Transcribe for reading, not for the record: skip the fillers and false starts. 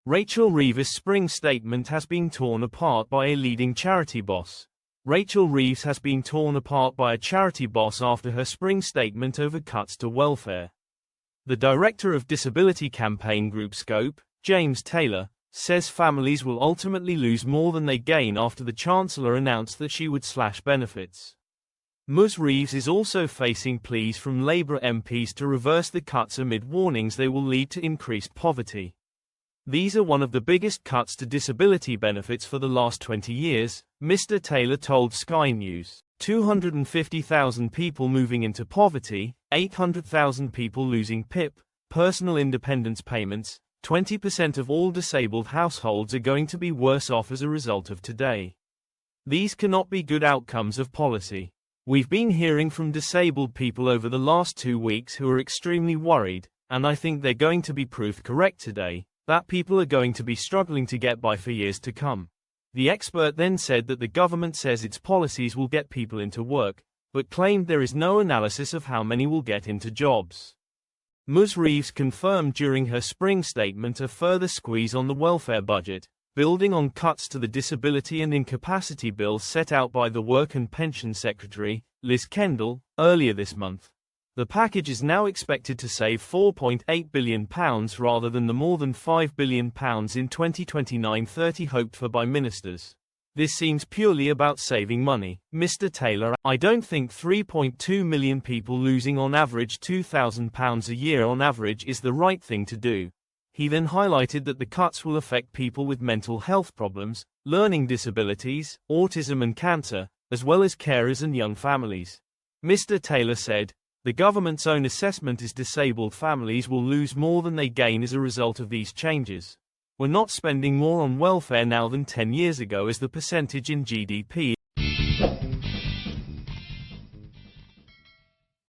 Rachel Reeves' spring statement has been torn apart by a leading charity boss. Rachel Reeves has been torn apart by a charity boss after her spring statement over cuts to welfare. The director of disability campaign group Scope, James Taylor, says families will ultimately lose more than they gain after the Chancellor announced that she would slash benefits. Ms. Reeves is also facing pleas from Labour MPs to reverse the cuts amid warnings they will lead to increased poverty. These are one of the biggest cuts to disability benefits for the last 20 years, Mr. Taylor told Sky News. 250,000 people moving into poverty, 800,000 people losing PIP, personal independence payments, 20% of all disabled households are going to be worse off as a result of today. These cannot be good outcomes of policy. We've been hearing from disabled people over the last 2 weeks who are extremely worried, and I think they're going to be proved correct today, that people are going to be struggling to get by for years to come. The expert then said that the government says its policies will get people into work, but claimed there is no analysis of how many will get into jobs. Ms. Reeves confirmed during her spring statement a further squeeze on the welfare budget, building on cuts to the disability and incapacity bills set out by the Work and Pension Secretary, Liz Kendall, earlier this month. The package is now expected to save £4.8 billion rather than the more than £5 billion in 2029-30 hoped for by ministers. This seems purely about saving money, Mr. Taylor. I don't think 3.2 million people losing on average £2,000 a year on average is the right thing to do. He then highlighted that the cuts will affect people with mental health problems, learning disabilities, autism and cancer, as well as carers and young families. Mr. Taylor said, "The government's own assessment is disabled families will lose more than they gain as a result of these changes. We're not spending more on welfare now than 10 years ago as the percentage in GDP